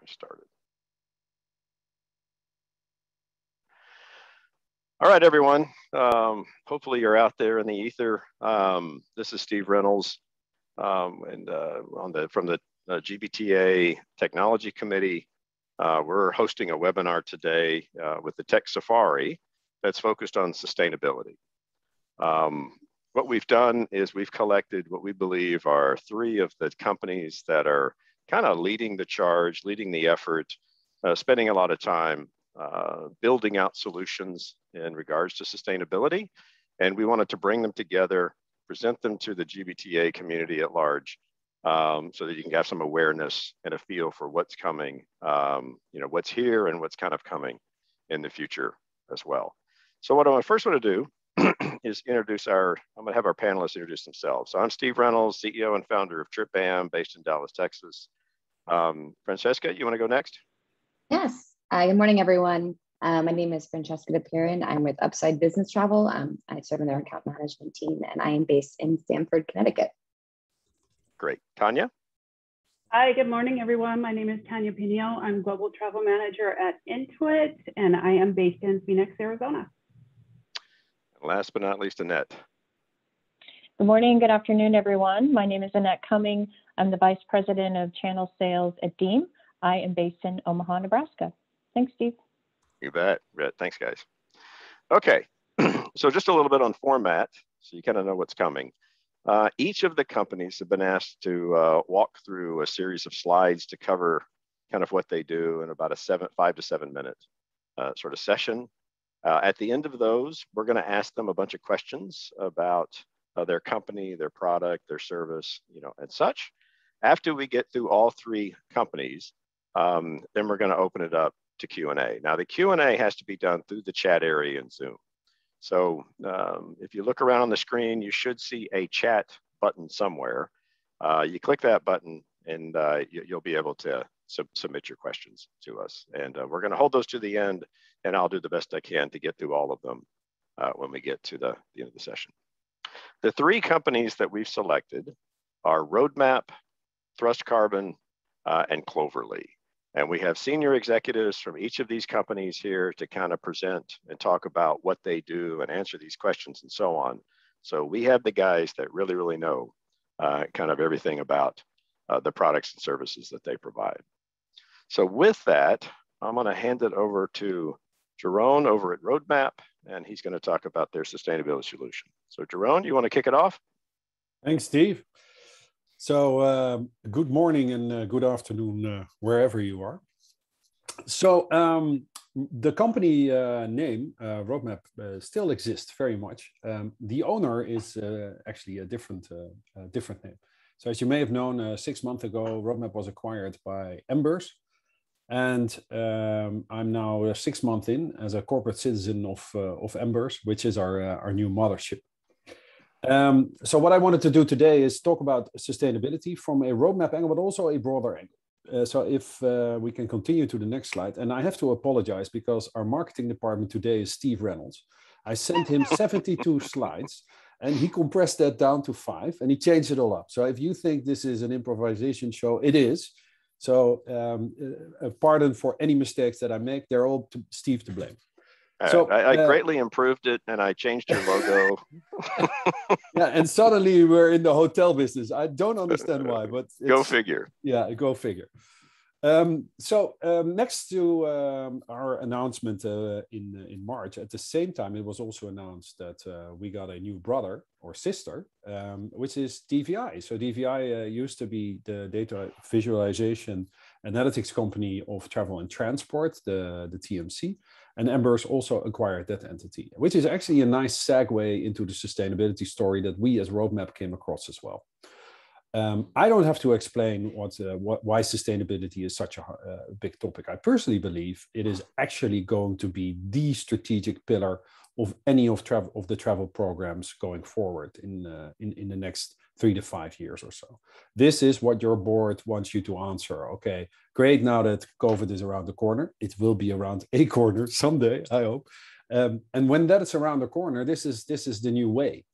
Started. All right, everyone. Hopefully you're out there in the ether. This is Steve Reynolds, from the GBTA Technology Committee. We're hosting a webinar today with the Tech Safari that's focused on sustainability. What we've done is we've collected what we believe are 3 of the companies that are kind of leading the charge, leading the effort, spending a lot of time building out solutions in regards to sustainability. And we wanted to bring them together, present them to the GBTA community at large, so that you can have some awareness and a feel for what's coming, what's here and what's kind of coming in the future as well. So what I first want to do is I'm going to have our panelists introduce themselves. So I'm Steve Reynolds, CEO and founder of TripBam, based in Dallas, Texas. Francesca, you want to go next? Yes. Good morning, everyone. My name is Francesca DePirin. I'm with Upside Business Travel. I serve in their account management team, and I am based in Stamford, Connecticut. Great. Tanya? Hi, good morning, everyone. My name is Tanya Pino. I'm Global Travel Manager at Intuit, and I am based in Phoenix, Arizona. Last but not least, Annette. Good morning, good afternoon, everyone. My name is Annette Cumming. I'm the Vice President of Channel Sales at Deem. I am based in Omaha, Nebraska. Thanks, Steve. You bet. Thanks, guys. Okay, so just a little bit on format, so you kind of know what's coming. Each of the companies have been asked to walk through a series of slides to cover kind of what they do in about a 5 to 7 minute sort of session. At the end of those, we're going to ask them a bunch of questions about their company, their product, their service, and such. After we get through all 3 companies, then we're going to open it up to Q&A. Now, the Q&A has to be done through the chat area in Zoom. So if you look around on the screen, you should see a chat button somewhere. You click that button and you'll be able to submit your questions to us. And we're going to hold those to the end, and I'll do the best I can to get through all of them when we get to the end of the session. The 3 companies that we've selected are Roadmap, Thrust Carbon, and Cloverly. And we have senior executives from each of these companies here to kind of present and talk about what they do and answer these questions and so on. So we have the guys that really, really know kind of everything about the products and services that they provide. So with that, I'm going to hand it over to Jerome over at Roadmap, and he's going to talk about their sustainability solution. So Jerome, you want to kick it off? Thanks, Steve. So good morning and good afternoon, wherever you are. So the company name, Roadmap, still exists very much. The owner is actually a different name. So as you may have known, 6 months ago, Roadmap was acquired by Embers. And I'm now 6 months in as a corporate citizen of Embers, which is our new mothership. So what I wanted to do today is talk about sustainability from a roadmap angle, but also a broader angle. So if we can continue to the next slide, and I have to apologize because our marketing department today is Steve Reynolds. I sent him 72 slides and he compressed that down to 5 and he changed it all up. So if you think this is an improvisation show, it is. So pardon for any mistakes that I make, they're all Steve to blame. So I greatly improved it and I changed your logo. Yeah, and suddenly we're in the hotel business. I don't understand why, but go figure. Yeah, go figure. Next to our announcement in March, at the same time, it was also announced that we got a new brother or sister, which is DVI. So DVI used to be the data visualization analytics company of Travel and Transport, the TMC. And Embers also acquired that entity, which is actually a nice segue into the sustainability story that we as Roadmap came across as well. I don't have to explain why sustainability is such a big topic. I personally believe it is actually going to be the strategic pillar of any of the travel programs going forward in the next 3 to 5 years or so. This is what your board wants you to answer. Okay, great. Now that COVID is around the corner, it will be around a corner someday, I hope. And when that is around the corner, this is the new way.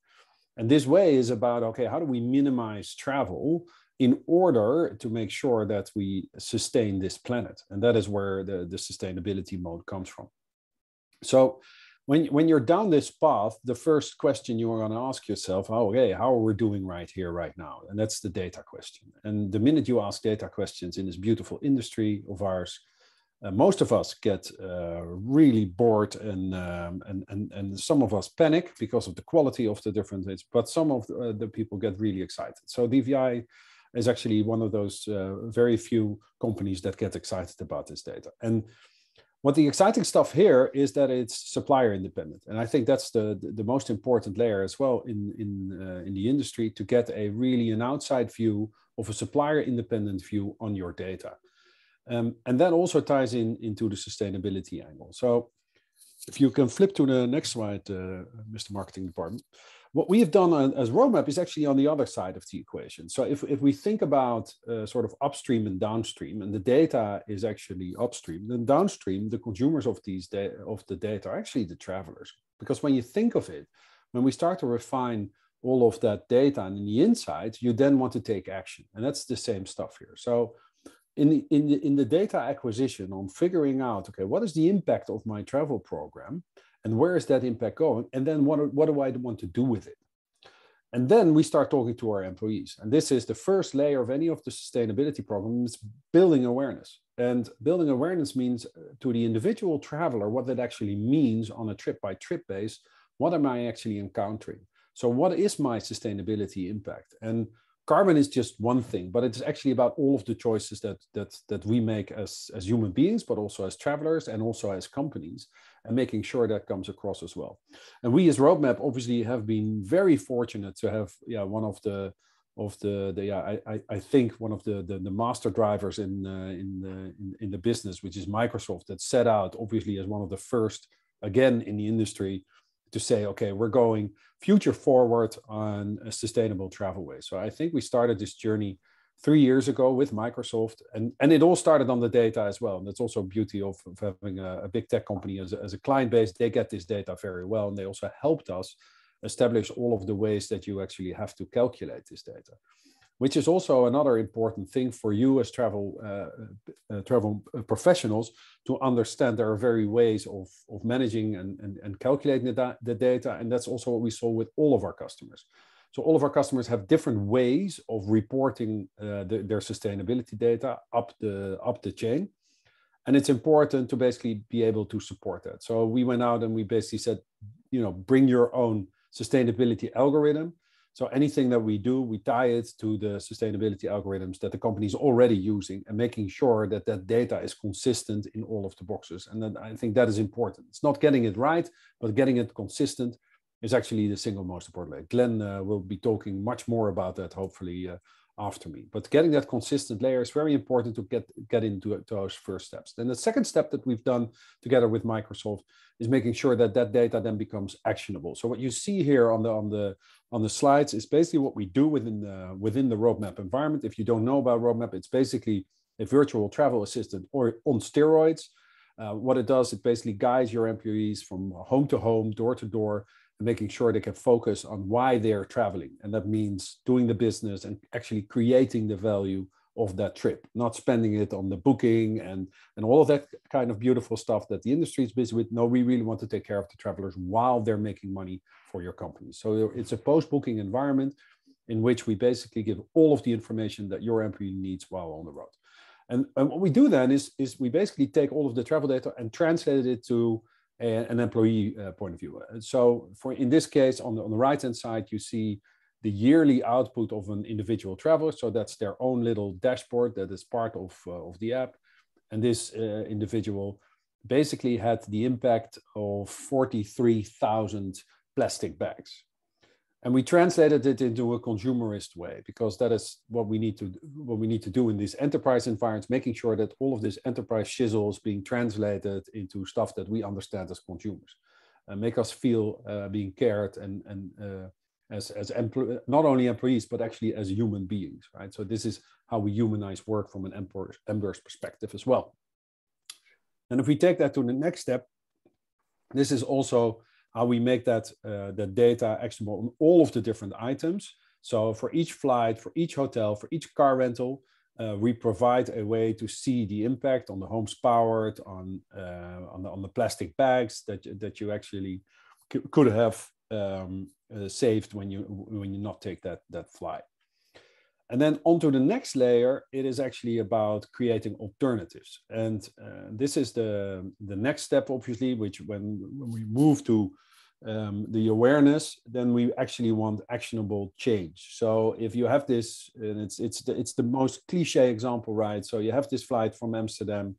And this way is about, okay, how do we minimize travel in order to make sure that we sustain this planet. And that is where the sustainability mode comes from. So when you're down this path, the first question you are going to ask yourself, oh, okay, how are we doing right here, right now? And that's the data question. And the minute you ask data questions in this beautiful industry of ours, most of us get really bored, and some of us panic because of the quality of the different things, but some of the people get really excited. So DVI is actually one of those very few companies that get excited about this data. And what the exciting stuff here is that it's supplier independent. And I think that's the most important layer as well in the industry, to get an outside view of a supplier independent view on your data. And that also ties into the sustainability angle. So if you can flip to the next slide, Mr. Marketing Department. What we have done as roadmap is actually on the other side of the equation. So if we think about sort of upstream and downstream, and the data is actually upstream, then downstream, the consumers of the data are actually the travelers. Because when you think of it, when we start to refine all of that data and the insights, you then want to take action. And that's the same stuff here. So in the data acquisition, on figuring out, okay, what is the impact of my travel program? And where is that impact going? And then what do I want to do with it? And then we start talking to our employees. And this is the first layer of any of the sustainability programs, building awareness. And building awareness means to the individual traveler what that actually means on a trip-by-trip base. What am I actually encountering? So what is my sustainability impact? And carbon is just one thing, but it's actually about all of the choices that we make as human beings, but also as travelers and also as companies, and making sure that comes across as well. And we as Roadmap obviously have been very fortunate to have one of the I think one of the master drivers in the business, which is Microsoft, that set out obviously as one of the first again in the industry to say, okay, we're going future forward on a sustainable travel way. So I think we started this journey 3 years ago with Microsoft, and it all started on the data as well. And that's also beauty of having a big tech company as a client base. They get this data very well, and they also helped us establish all of the ways that you actually have to calculate this data, which is also another important thing for you as travel professionals to understand. There are very ways of managing and calculating the data. And that's also what we saw with all of our customers. So all of our customers have different ways of reporting their sustainability data up the chain. And it's important to basically be able to support that. So we went out and we basically said, bring your own sustainability algorithm. So anything that we do, we tie it to the sustainability algorithms that the company is already using, and making sure that that data is consistent in all of the boxes. And then I think that is important. It's not getting it right, but getting it consistent is actually the single most important layer. Glenn will be talking much more about that, hopefully, after me. But getting that consistent layer is very important to get into those first steps. Then the second step that we've done together with Microsoft is making sure that that data then becomes actionable. So what you see here on the slides is basically what we do within the Roadmap environment. If you don't know about Roadmap, it's basically a virtual travel assistant or on steroids. What it does, it basically guides your employees from home to home, door to door, and making sure they can focus on why they're traveling. And that means doing the business and actually creating the value of that trip, not spending it on the booking and all of that kind of beautiful stuff that the industry is busy with. No, we really want to take care of the travelers while they're making money for your company. So it's a post-booking environment in which we basically give all of the information that your employee needs while on the road. And what we do then is we basically take all of the travel data and translate it to an employee point of view. So in this case, on the right-hand side, you see the yearly output of an individual traveler. So that's their own little dashboard that is part of the app. And this individual basically had the impact of 43,000 plastic bags. And we translated it into a consumerist way, because that is what we need to do in these enterprise environments, making sure that all of this enterprise shizzle is being translated into stuff that we understand as consumers, and make us feel being cared and as not only employees, but actually as human beings, right? So this is how we humanize work from an employer's perspective as well. And if we take that to the next step, this is also how we make that data actionable on all of the different items So for each flight, for each hotel, for each car rental, we provide a way to see the impact on the homes powered, on the plastic bags that you actually could have saved when you not take that flight. And then onto the next layer, it is actually about creating alternatives. And this is the next step, obviously, which when we move to the awareness, then we actually want actionable change. So if you have this, and it's the most cliche example, right? So you have this flight from Amsterdam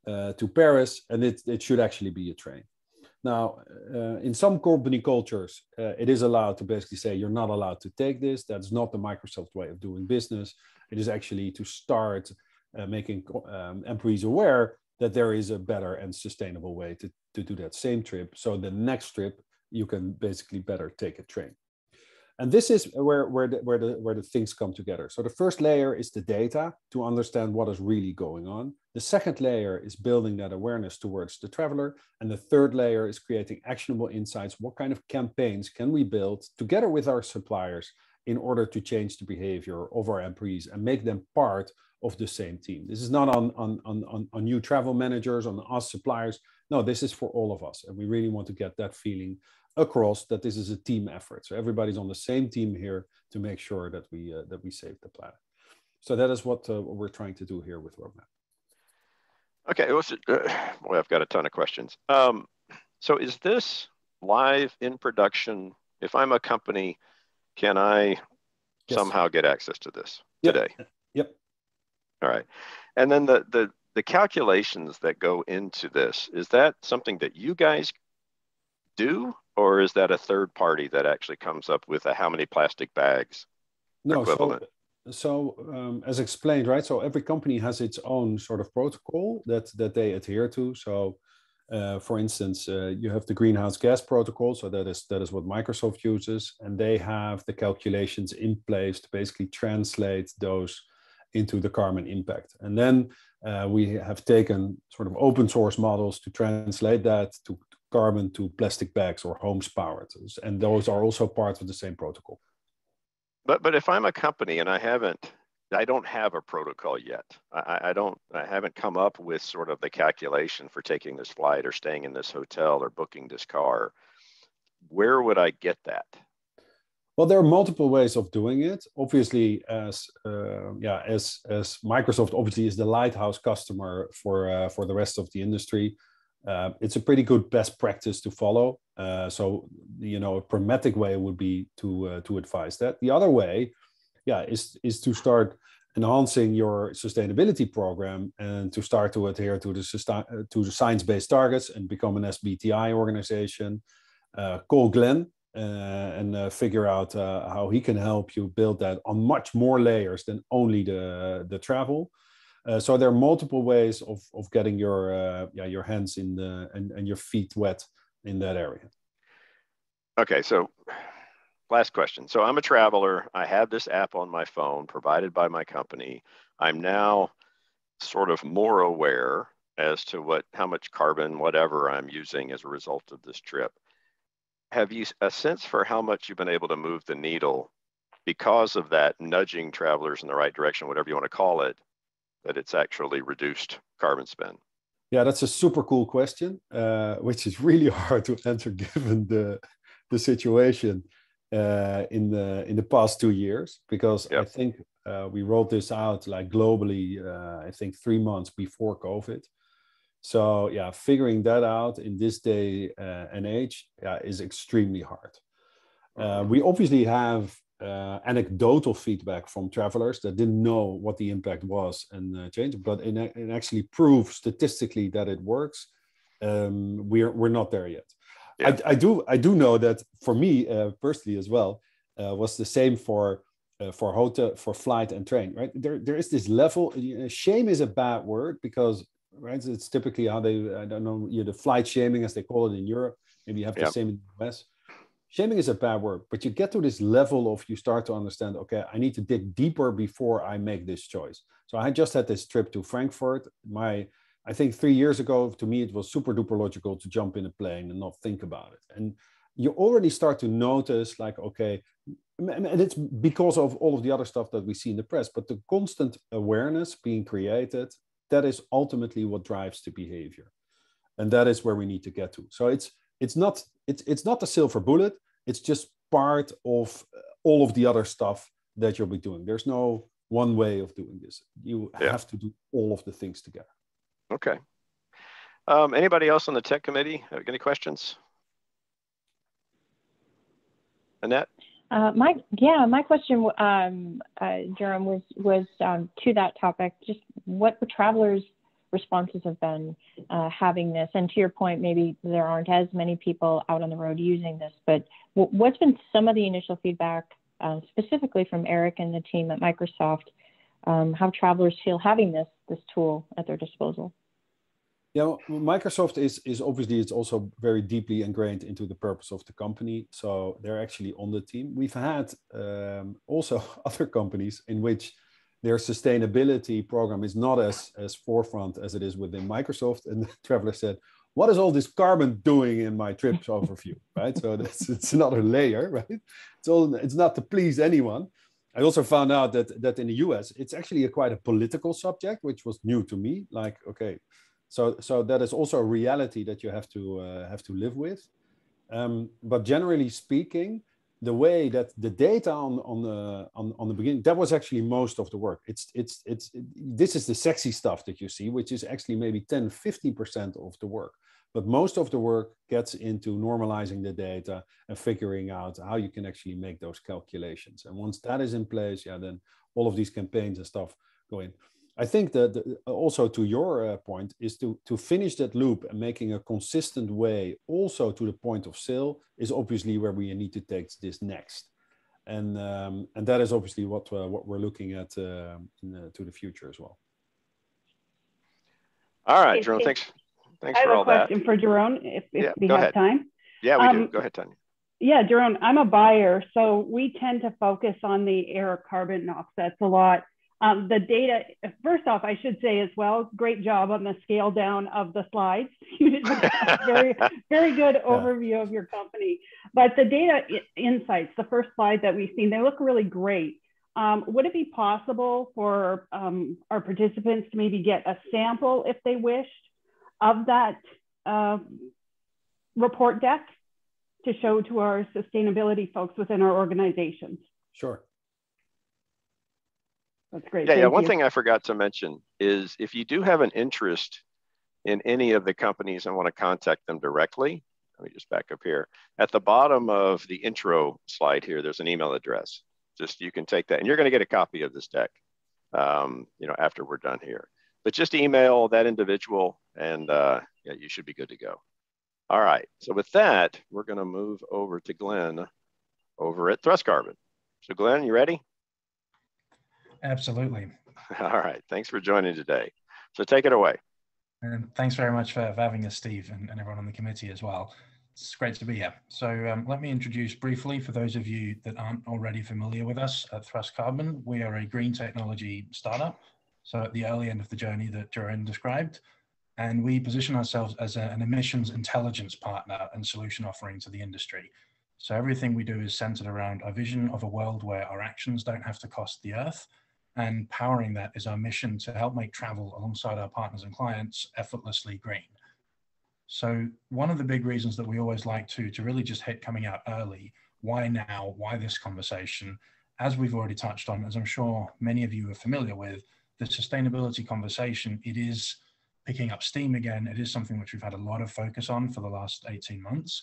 to Paris, and it should actually be a train. Now, in some company cultures, it is allowed to basically say you're not allowed to take this. That's not the Microsoft way of doing business. It is actually to start making employees aware that there is a better and sustainable way to do that same trip. So the next trip, you can basically better take a train. And this is where the things come together. So the first layer is the data to understand what is really going on. The second layer is building that awareness towards the traveler. And the third layer is creating actionable insights. What kind of campaigns can we build together with our suppliers in order to change the behavior of our employees and make them part of the same team? This is not on you travel managers, on us suppliers. No, this is for all of us. And we really want to get that feeling across that this is a team effort. So everybody's on the same team here to make sure that we save the planet. So that is what we're trying to do here with Roadmap. Okay, boy, I've got a ton of questions. So is this live in production? If I'm a company, can I somehow get access to this today? Yep. All right. And then the calculations that go into this, is that something that you guys do, or is that a third party that actually comes up with how many plastic bags equivalent? So as explained, right? So every company has its own sort of protocol that they adhere to. So for instance, you have the greenhouse gas protocol. So that is what Microsoft uses, and they have the calculations in place to basically translate those into the carbon impact. And then we have taken sort of open source models to translate that to carbon to plastic bags or homes powered. And those are also part of the same protocol. But if I'm a company and I don't have a protocol yet, I haven't come up with sort of the calculation for taking this flight or staying in this hotel or booking this car, where would I get that? Well, there are multiple ways of doing it. Obviously, as Microsoft obviously is the lighthouse customer for the rest of the industry, it's a pretty good best practice to follow. So, a pragmatic way would be to advise that. The other way, is to start enhancing your sustainability program and to start to adhere to the science-based targets and become an SBTi organization. Call Glenn and figure out how he can help you build that on much more layers than only the travel. So there are multiple ways of getting your hands in and your feet wet in that area. Okay, so last question. So I'm a traveler. I have this app on my phone provided by my company. I'm now sort of more aware as to how much carbon, whatever I'm using as a result of this trip. Have you a sense for how much you've been able to move the needle because of that, nudging travelers in the right direction, whatever you want to call it, that it's actually reduced carbon spend? Yeah, that's a super cool question, which is really hard to answer given the situation in the past 2 years, because I think we rolled this out like globally, I think 3 months before COVID. So yeah, figuring that out in this day and age is extremely hard. We obviously have anecdotal feedback from travelers that didn't know what the impact was and change, but it actually proves statistically that it works. We're not there yet. Yeah. I do know that for me personally as well was the same for hotel, for flight and train. Right, there is this level. Shame is a bad word because it's typically how they, I don't know, the flight shaming as they call it in Europe. Maybe you have the same in the US. Shaming is a bad word, but you get to this level of you start to understand, okay, I need to dig deeper before I make this choice. So I just had this trip to Frankfurt. I think 3 years ago, to me, it was super duper logical to jump in a plane and not think about it. And you already start to notice like, okay, and it's because of all of the other stuff that we see in the press, but the constant awareness being created, that is ultimately what drives the behavior. And that is where we need to get to. So it's not a silver bullet. It's just part of all of the other stuff that you'll be doing. There's no one way of doing this. You have to do all of the things together. Okay. Anybody else on the tech committee have any questions? Annette? My question, Jerome, was to that topic. Just what the travelers' responses have been having this, and to your point, maybe there aren't as many people out on the road using this. But what's been some of the initial feedback, specifically from Eric and the team at Microsoft, how travelers feel having this tool at their disposal? Yeah, Microsoft is obviously, it's also very deeply ingrained into the purpose of the company. So they're actually on the team. We've had also other companies in which their sustainability program is not as forefront as it is within Microsoft. And the traveler said, what is all this carbon doing in my trips overview, right? So it's another layer, right? It's not to please anyone. I also found out that in the US, it's actually quite a political subject, which was new to me. Like, okay, so that is also a reality that you have to live with. But generally speaking, the way that the data on the beginning, that was actually most of the work. This is the sexy stuff that you see, which is actually maybe 10-15% of the work. But most of the work gets into normalizing the data and figuring out how you can actually make those calculations. And once that is in place, then all of these campaigns and stuff go in. I think that also to your point is to finish that loop and making a consistent way also to the point of sale is obviously where we need to take this next. And that is obviously what we're looking at to the future as well. All right, Jerome, thanks for all that. I have a question for Jerome, if we have time. Yeah, we do. Go ahead, Tanya. Yeah, Jerome, I'm a buyer, so we tend to focus on the air carbon offsets a lot. The data, first off, I should say as well, great job on the scale down of the slides. You did a very, very good overview of your company. But the data insights, the first slide that we've seen, they look really great. Would it be possible for our participants to maybe get a sample, if they wished, of that report deck to show to our sustainability folks within our organizations? Sure. That's great. Yeah, one thing I forgot to mention is if you do have an interest in any of the companies and want to contact them directly, let me just back up here. At the bottom of the intro slide here, there's an email address. Just you can take that, and you're going to get a copy of this deck, after we're done here. But just email that individual, and you should be good to go. All right. So with that, we're going to move over to Glenn over at Thrust Carbon. So Glenn, you ready? Absolutely. All right. Thanks for joining today. So take it away. And thanks very much for having us, Steve, and everyone on the committee as well. It's great to be here. So let me introduce briefly, for those of you that aren't already familiar with us at Thrust Carbon, we are a green technology startup. So at the early end of the journey that Jerome described, and we position ourselves as an emissions intelligence partner and solution offering to the industry. So everything we do is centered around our vision of a world where our actions don't have to cost the earth, and powering that is our mission to help make travel alongside our partners and clients effortlessly green. So one of the big reasons that we always like to really just hit coming out early, why now, why this conversation, as we've already touched on, as I'm sure many of you are familiar with, the sustainability conversation, it is picking up steam again. It is something which we've had a lot of focus on for the last 18 months,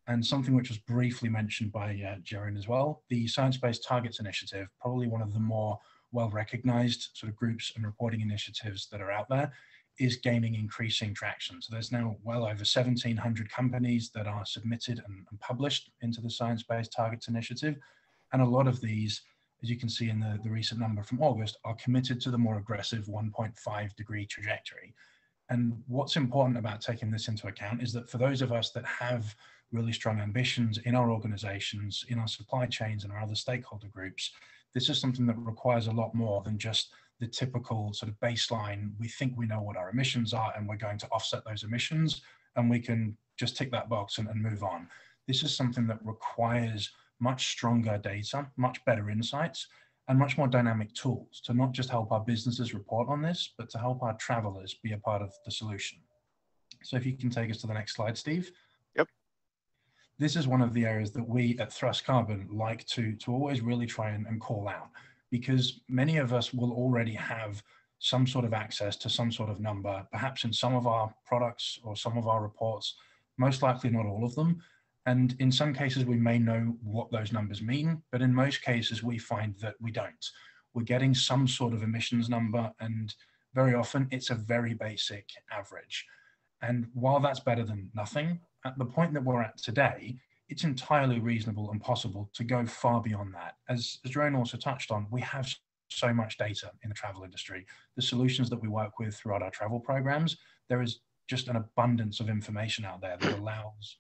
and something which was briefly mentioned by Jaren as well. The Science-Based Targets Initiative, probably one of the more well-recognized sort of groups and reporting initiatives that are out there, is gaining increasing traction. So there's now well over 1,700 companies that are submitted and published into the Science-Based Targets Initiative. And a lot of these, as you can see in the recent number from August, are committed to the more aggressive 1.5 degree trajectory. And what's important about taking this into account is that for those of us that have really strong ambitions in our organizations, in our supply chains and our other stakeholder groups, this is something that requires a lot more than just the typical sort of baseline. We think we know what our emissions are and we're going to offset those emissions and we can just tick that box and move on. This is something that requires much stronger data, much better insights, and much more dynamic tools to not just help our businesses report on this, but to help our travelers be a part of the solution. So if you can take us to the next slide, Steve. Yep. This is one of the areas that we at Thrust Carbon like to always really try and call out, because many of us will already have some sort of access to some sort of number, perhaps in some of our products or some of our reports, most likely not all of them. And in some cases, we may know what those numbers mean, but in most cases, we find that we don't. We're getting some sort of emissions number, and very often it's a very basic average. And while that's better than nothing, at the point that we're at today, it's entirely reasonable and possible to go far beyond that. As Jerome also touched on, we have so much data in the travel industry. The solutions that we work with throughout our travel programs, there is just an abundance of information out there that allows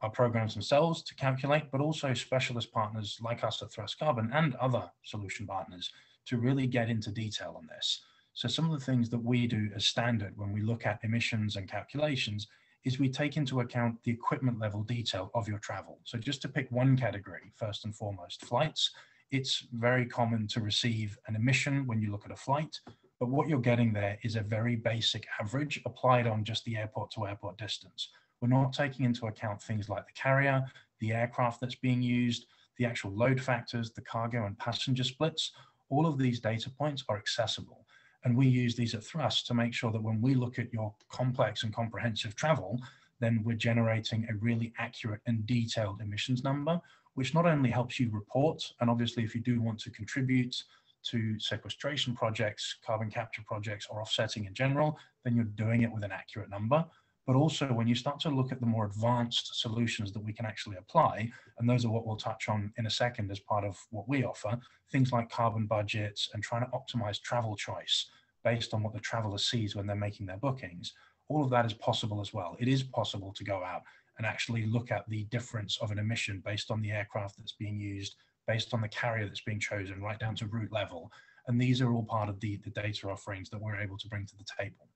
our programs themselves to calculate, but also specialist partners like us at Thrust Carbon and other solution partners to really get into detail on this. So some of the things that we do as standard when we look at emissions and calculations is we take into account the equipment level detail of your travel. So just to pick one category, first and foremost, flights. It's very common to receive an emission when you look at a flight, but what you're getting there is a very basic average applied on just the airport to airport distance. We're not taking into account things like the carrier, the aircraft that's being used, the actual load factors, the cargo and passenger splits. All of these data points are accessible. And we use these at Thrust to make sure that when we look at your complex and comprehensive travel, then we're generating a really accurate and detailed emissions number, which not only helps you report, and obviously if you do want to contribute to sequestration projects, carbon capture projects, or offsetting in general, then you're doing it with an accurate number. But also when you start to look at the more advanced solutions that we can actually apply, and those are what we'll touch on in a second as part of what we offer, things like carbon budgets and trying to optimize travel choice based on what the traveler sees when they're making their bookings, all of that is possible as well. It is possible to go out and actually look at the difference of an emission based on the aircraft that's being used, based on the carrier that's being chosen, right down to route level. And these are all part of the data offerings that we're able to bring to the table.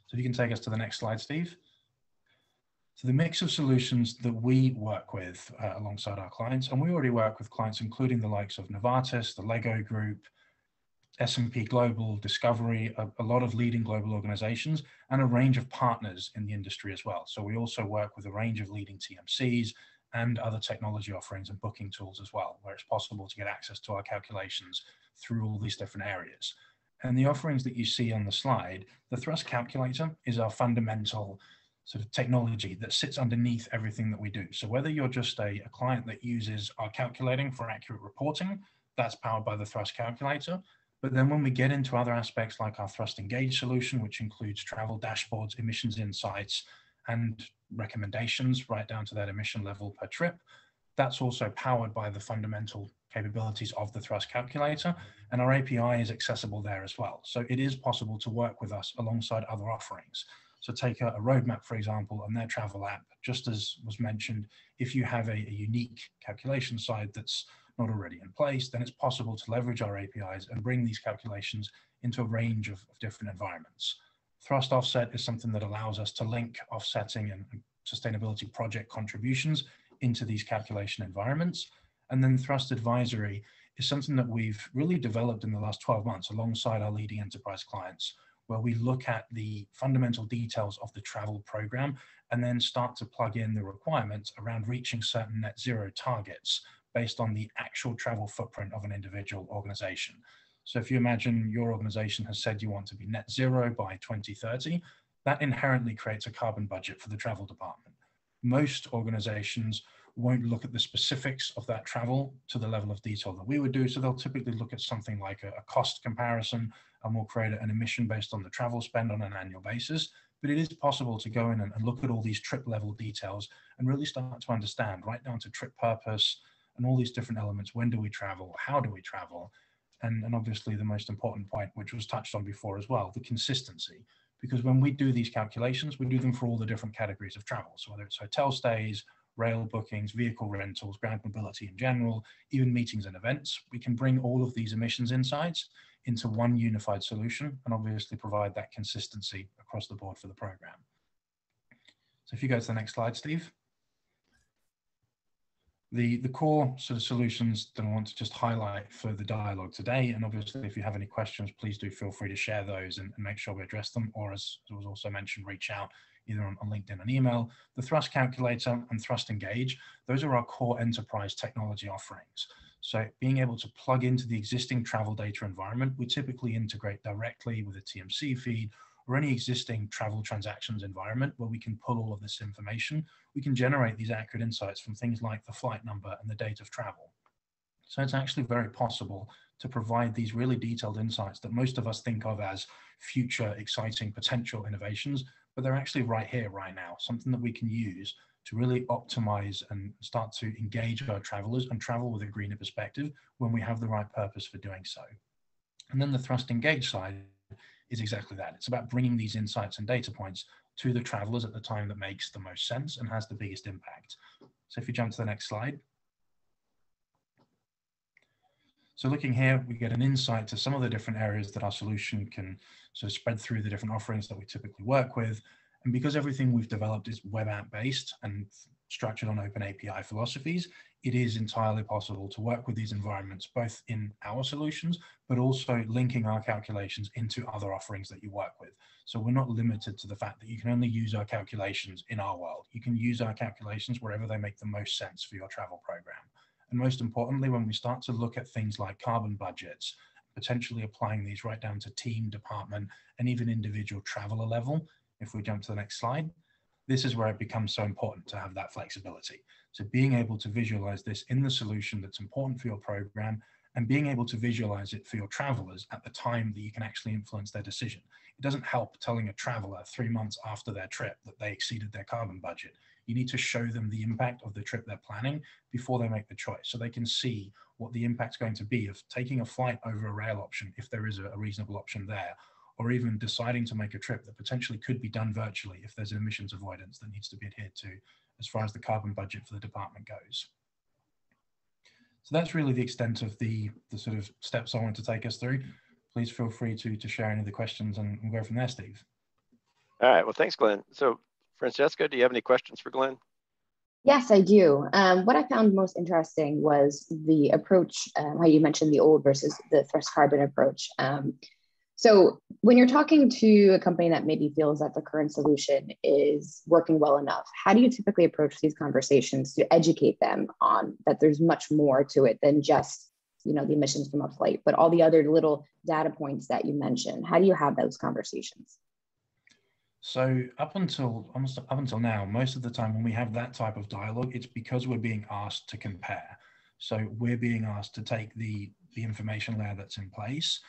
So if you can take us to the next slide, Steve. So the mix of solutions that we work with alongside our clients, and we already work with clients including the likes of Novartis, the Lego Group, S&P Global, Discovery, a lot of leading global organizations, and a range of partners in the industry as well. So we also work with a range of leading TMCs and other technology offerings and booking tools as well, where it's possible to get access to our calculations through all these different areas. And the offerings that you see on the slide, the Thrust Calculator is our fundamental sort of technology that sits underneath everything that we do. So whether you're just a client that uses our calculating for accurate reporting, that's powered by the Thrust Calculator. But then when we get into other aspects like our Thrust Engage solution, which includes travel dashboards, emissions insights, and recommendations right down to that emission level per trip, that's also powered by the fundamental capabilities of the Thrust Calculator, and our API is accessible there as well. So it is possible to work with us alongside other offerings. So take a roadmap, for example, and their travel app, just as was mentioned, if you have a unique calculation side that's not already in place, then it's possible to leverage our APIs and bring these calculations into a range of different environments. Thrust Offset is something that allows us to link offsetting and sustainability project contributions into these calculation environments. And then Thrust Advisory is something that we've really developed in the last 12 months alongside our leading enterprise clients, where we look at the fundamental details of the travel program and then start to plug in the requirements around reaching certain net zero targets based on the actual travel footprint of an individual organization. So if you imagine your organization has said you want to be net zero by 2030, that inherently creates a carbon budget for the travel department. Most organizations won't look at the specifics of that travel to the level of detail that we would do. So they'll typically look at something like a cost comparison, and we'll create an emission based on the travel spend on an annual basis. But it is possible to go in and look at all these trip level details and really start to understand right down to trip purpose and all these different elements. When do we travel? How do we travel? And obviously the most important point, which was touched on before as well, the consistency. Because when we do these calculations, we do them for all the different categories of travel. So whether it's hotel stays, rail bookings, vehicle rentals, ground mobility in general, even meetings and events, we can bring all of these emissions insights into one unified solution and obviously provide that consistency across the board for the program. So if you go to the next slide, Steve. The core sort of solutions that I want to just highlight for the dialogue today, and obviously if you have any questions, please do feel free to share those and make sure we address them, or as was also mentioned, reach out either on LinkedIn and email. The Thrust Calculator and Thrust Engage, those are our core enterprise technology offerings. So being able to plug into the existing travel data environment, we typically integrate directly with a TMC feed or any existing travel transactions environment where we can pull all of this information. We can generate these accurate insights from things like the flight number and the date of travel. So it's actually very possible to provide these really detailed insights that most of us think of as future exciting potential innovations, but they're actually right here, right now, something that we can use to really optimize and start to engage our travelers and travel with a greener perspective when we have the right purpose for doing so. And then the Thrust Engage side is exactly that. It's about bringing these insights and data points to the travelers at the time that makes the most sense and has the biggest impact. So if you jump to the next slide. So looking here, we get an insight to some of the different areas that our solution can sort of spread through the different offerings that we typically work with. And because everything we've developed is web app based and structured on open API philosophies, it is entirely possible to work with these environments, both in our solutions, but also linking our calculations into other offerings that you work with. So we're not limited to the fact that you can only use our calculations in our world. You can use our calculations wherever they make the most sense for your travel program. And most importantly, when we start to look at things like carbon budgets, potentially applying these right down to team, department, and even individual traveler level, if we jump to the next slide, this is where it becomes so important to have that flexibility. So being able to visualize this in the solution that's important for your program and being able to visualize it for your travelers at the time that you can actually influence their decision. It doesn't help telling a traveler 3 months after their trip that they exceeded their carbon budget. You need to show them the impact of the trip they're planning before they make the choice, so they can see what the impact's going to be of taking a flight over a rail option, if there is a reasonable option there, or even deciding to make a trip that potentially could be done virtually if there's emissions avoidance that needs to be adhered to as far as the carbon budget for the department goes. So that's really the extent of the sort of steps I want to take us through. Please feel free to share any of the questions and we'll go from there, Steve. All right, well, thanks, Glenn. So Francesca, do you have any questions for Glenn? Yes, I do. What I found most interesting was the approach, how you mentioned the old versus the thrust carbon approach. So when you're talking to a company that maybe feels that the current solution is working well enough, how do you typically approach these conversations to educate them on that there's much more to it than just, you know, the emissions from a flight, but all the other little data points that you mentioned? How do you have those conversations? So up until now, most of the time when we have that type of dialogue, it's because we're being asked to compare. So we're being asked to take the information layer that's in place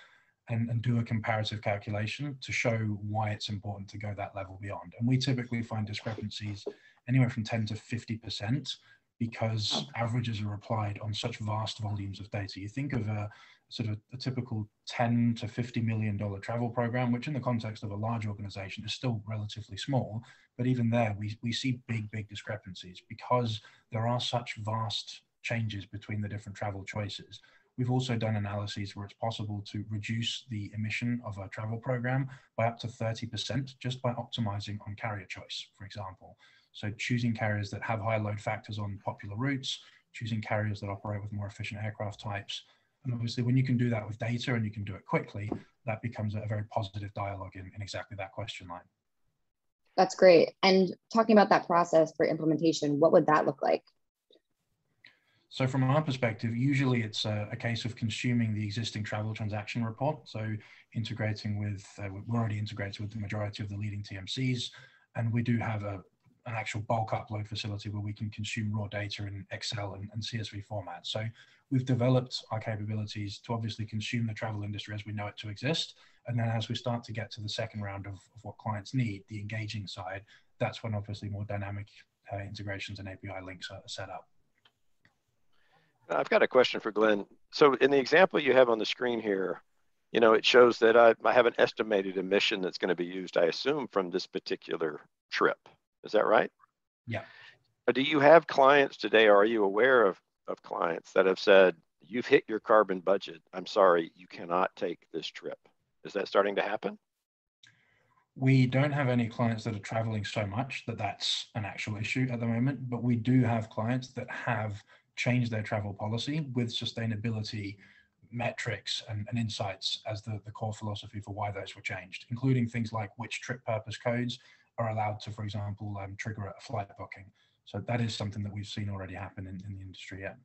and do a comparative calculation to show why it's important to go that level beyond. And we typically find discrepancies anywhere from 10 to 50% because averages are applied on such vast volumes of data. You think of a sort of a typical $10 to $50 million travel program, which in the context of a large organization is still relatively small, but even there we see big discrepancies because there are such vast changes between the different travel choices. We've also done analyses where it's possible to reduce the emission of a travel program by up to 30% just by optimizing on carrier choice, for example. So choosing carriers that have high load factors on popular routes, choosing carriers that operate with more efficient aircraft types. And obviously when you can do that with data and you can do it quickly, that becomes a very positive dialogue in exactly that question line. That's great. And talking about that process for implementation, what would that look like? So from our perspective, usually it's a case of consuming the existing travel transaction report. So integrating with, we're already integrated with the majority of the leading TMCs, and we do have an actual bulk upload facility where we can consume raw data in Excel and CSV format. So we've developed our capabilities to obviously consume the travel industry as we know it to exist. And then as we start to get to the second round of what clients need, the engaging side, that's when obviously more dynamic integrations and API links are set up. I've got a question for Glenn. So in the example you have on the screen here, you know, it shows that I have an estimated emission that's going to be used, I assume, from this particular trip. Is that right? Yeah. Do you have clients today, or are you aware of clients that have said, you've hit your carbon budget, I'm sorry, you cannot take this trip? Is that starting to happen? We don't have any clients that are traveling so much that that's an actual issue at the moment, but we do have clients that have change their travel policy with sustainability metrics and insights as the core philosophy for why those were changed, including things like which trip purpose codes are allowed to, for example, trigger a flight booking. So that is something that we've seen already happen in the industry. Yeah.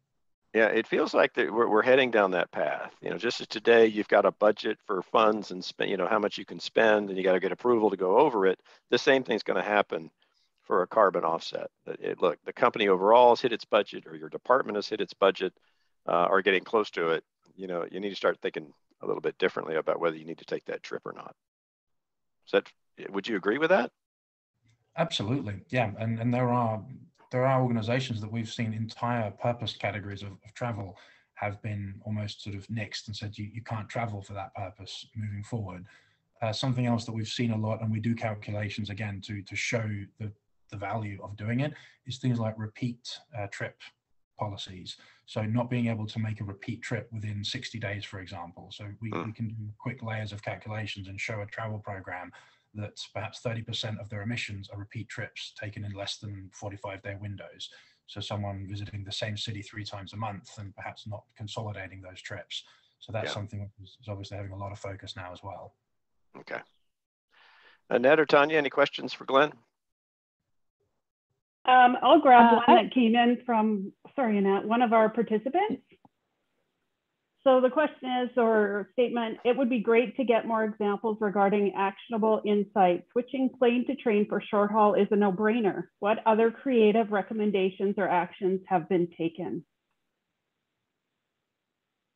Yeah, it feels like that we're heading down that path. You know, just as today you've got a budget for funds and spend, you know, how much you can spend, and you got to get approval to go over it. The same thing's going to happen for a carbon offset. Look, the company overall has hit its budget, or your department has hit its budget, or getting close to it. You know, you need to start thinking a little bit differently about whether you need to take that trip or not. Would you agree with that? Absolutely, yeah. And there are organizations that we've seen entire purpose categories of travel have been almost sort of nixed and said you can't travel for that purpose moving forward. Something else that we've seen a lot, and we do calculations again to show the value of doing it, is things like repeat trip policies. So not being able to make a repeat trip within 60 days, for example. So we can do quick layers of calculations and show a travel program that perhaps 30% of their emissions are repeat trips taken in less than 45-day windows. So someone visiting the same city 3 times a month and perhaps not consolidating those trips. So that's something that is obviously having a lot of focus now as well. Okay. Ned or Tanya, any questions for Glenn? I'll grab one that came in from, sorry, Annette, one of our participants. So the question is, or statement, it would be great to get more examples regarding actionable insights. Switching plane to train for short haul is a no-brainer. What other creative recommendations or actions have been taken?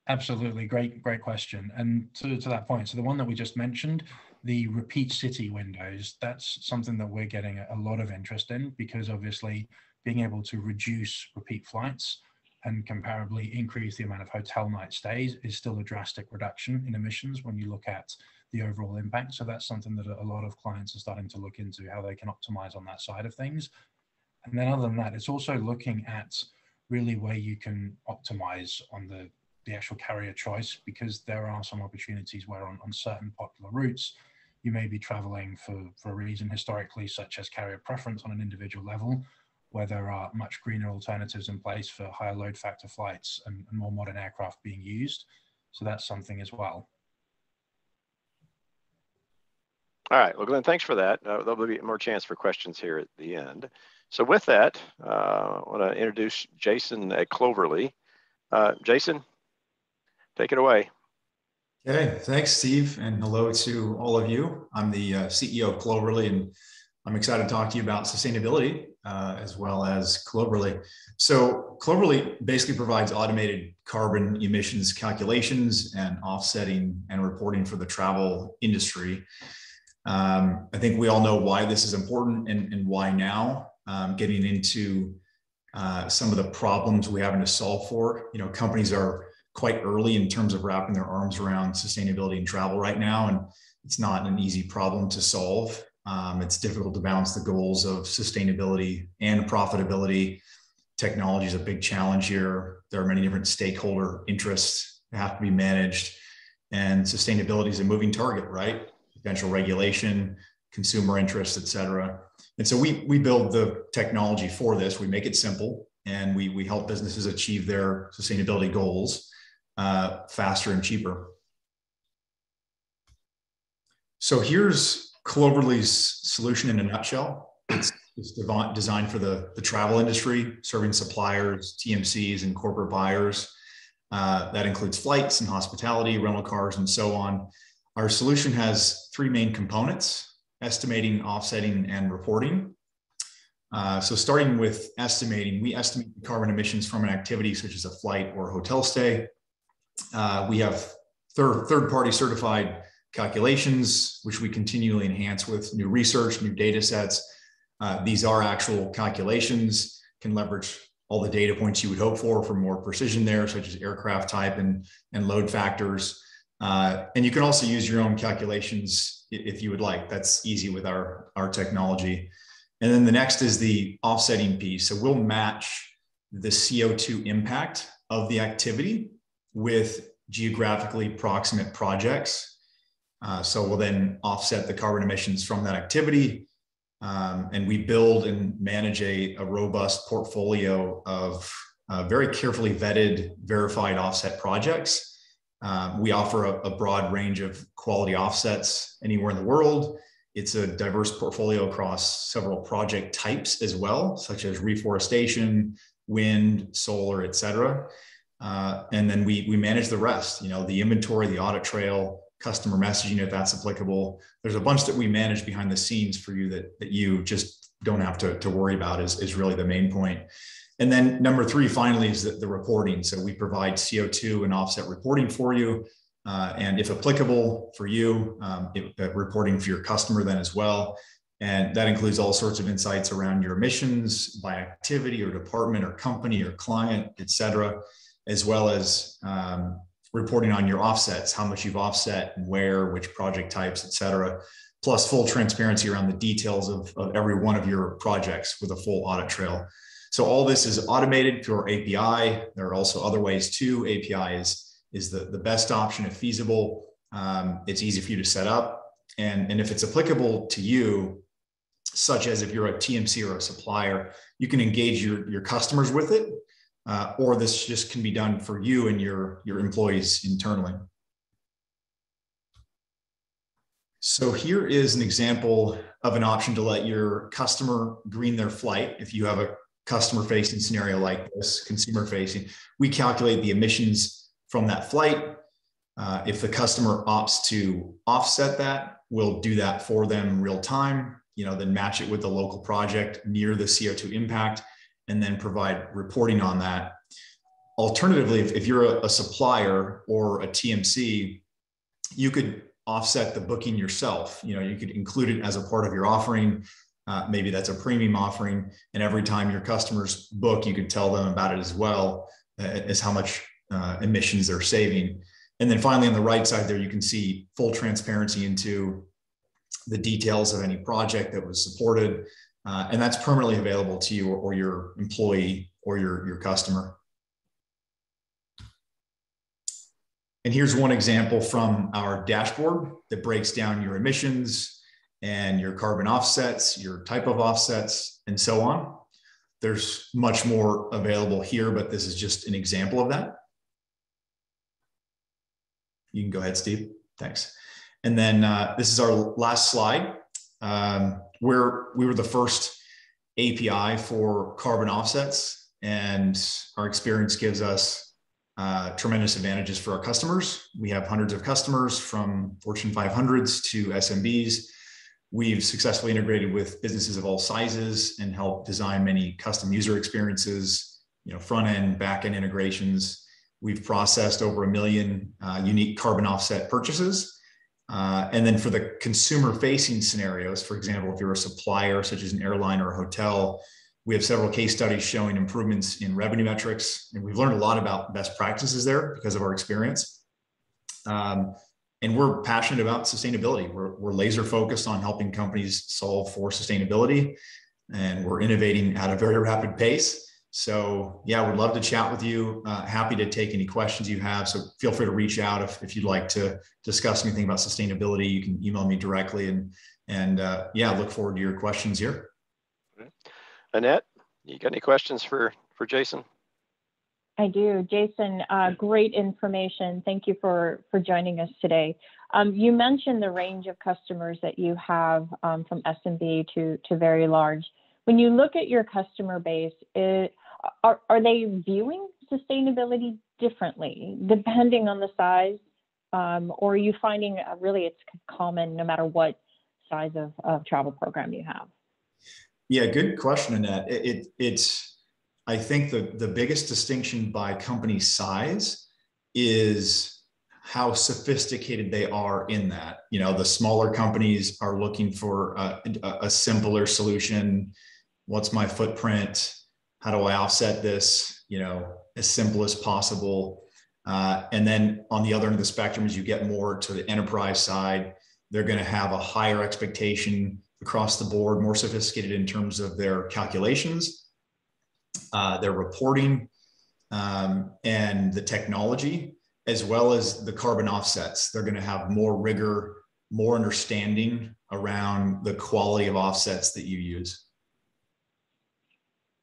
Absolutely, great question. And to that point, so the one that we just mentioned, the repeat city windows, that's something that we're getting a lot of interest in, because obviously being able to reduce repeat flights and comparably increase the amount of hotel night stays is still a drastic reduction in emissions when you look at the overall impact. So that's something that a lot of clients are starting to look into, how they can optimize on that side of things. And then other than that, it's also looking at really where you can optimize on the actual carrier choice, because there are some opportunities where on certain popular routes, you may be traveling for a reason historically, such as carrier preference on an individual level, where there are much greener alternatives in place for higher load factor flights and more modern aircraft being used. So that's something as well. All right, well, Glenn, thanks for that. There'll be more chance for questions here at the end. So with that, I want to introduce Jason at Cloverly. Jason, take it away. Okay, thanks, Steve, and hello to all of you. I'm the CEO of Cloverly, and I'm excited to talk to you about sustainability as well as Cloverly. So Cloverly basically provides automated carbon emissions calculations and offsetting and reporting for the travel industry. I think we all know why this is important and why now. Getting into some of the problems we're having to solve for. You know, companies are quite early in terms of wrapping their arms around sustainability and travel right now, and it's not an easy problem to solve. It's difficult to balance the goals of sustainability and profitability. Technology is a big challenge here. There are many different stakeholder interests that have to be managed, and sustainability is a moving target, right? Potential regulation, consumer interests, et cetera. And so we build the technology for this. We make it simple, and we help businesses achieve their sustainability goals faster and cheaper. So here's Cloverly's solution in a nutshell. It's designed for the travel industry, serving suppliers, TMCs, and corporate buyers. That includes flights and hospitality, rental cars, and so on. Our solution has 3 main components: estimating, offsetting, and reporting. So starting with estimating, we estimate the carbon emissions from an activity such as a flight or a hotel stay. We have third-party certified calculations, which we continually enhance with new research, new data sets. These are actual calculations, can leverage all the data points you would hope for more precision there, such as aircraft type and load factors. And you can also use your own calculations if you would like. That's easy with our technology. And then the next is the offsetting piece. So we'll match the CO2 impact of the activity with geographically proximate projects. So we'll then offset the carbon emissions from that activity. And we build and manage a robust portfolio of very carefully vetted, verified offset projects. We offer a broad range of quality offsets anywhere in the world. It's a diverse portfolio across several project types as well, such as reforestation, wind, solar, et cetera. And then we manage the rest, the inventory, the audit trail, customer messaging, if that's applicable. There's a bunch that we manage behind the scenes for you that you just don't have to worry about is really the main point. And then number three, finally, is the reporting. So we provide CO2 and offset reporting for you. And if applicable for you, reporting for your customer then as well. And that includes all sorts of insights around your emissions by activity or department or company or client, et cetera, as well as reporting on your offsets, how much you've offset and where, which project types, et cetera, plus full transparency around the details of every one of your projects with a full audit trail. So all this is automated through our API. There are also other ways too. API is the best option if feasible. It's easy for you to set up. And if it's applicable to you, such as if you're a TMC or a supplier, you can engage your customers with it, or this just can be done for you and your employees internally. So here is an example of an option to let your customer green their flight. If you have a customer-facing scenario like this, consumer-facing, we calculate the emissions from that flight. If the customer opts to offset that, we'll do that for them real time, then match it with the local project near the CO2 impact, and then provide reporting on that. Alternatively, if you're a supplier or a TMC, you could offset the booking yourself. You could include it as a part of your offering. Maybe that's a premium offering, and every time your customers book, you can tell them about it as well as how much emissions they're saving. And then finally, on the right side there, you can see full transparency into the details of any project that was supported. And that's permanently available to you or your employee or your customer. And here's one example from our dashboard that breaks down your emissions and your carbon offsets, your type of offsets, and so on. There's much more available here, but this is just an example of that. You can go ahead, Steve. Thanks. And then this is our last slide, where we were the first API for carbon offsets, and our experience gives us tremendous advantages for our customers. We have hundreds of customers from Fortune 500s to SMBs. We've successfully integrated with businesses of all sizes and helped design many custom user experiences, front end, back end integrations. We've processed over 1 million unique carbon offset purchases. And then for the consumer facing scenarios, for example, if you're a supplier such as an airline or a hotel, we have several case studies showing improvements in revenue metrics. And we've learned a lot about best practices there because of our experience. And we're passionate about sustainability. We're laser focused on helping companies solve for sustainability, and we're innovating at a very rapid pace. So yeah, we'd love to chat with you. Happy to take any questions you have. So feel free to reach out if you'd like to discuss anything about sustainability. You can email me directly, and yeah, look forward to your questions here. Annette, you got any questions for Jason? I do. Jason, great information. Thank you for joining us today. You mentioned the range of customers that you have from SMB to very large. When you look at your customer base, are they viewing sustainability differently depending on the size? Or are you finding really it's common no matter what size of travel program you have? Yeah, good question, Annette. It's I think the biggest distinction by company size is how sophisticated they are in that. The smaller companies are looking for a simpler solution. What's my footprint? How do I offset this? As simple as possible. And then on the other end of the spectrum, as you get more to the enterprise side, they're going to have a higher expectation across the board, more sophisticated in terms of their calculations, their reporting, and the technology, as well as the carbon offsets. They're going to have more rigor, more understanding around the quality of offsets that you use.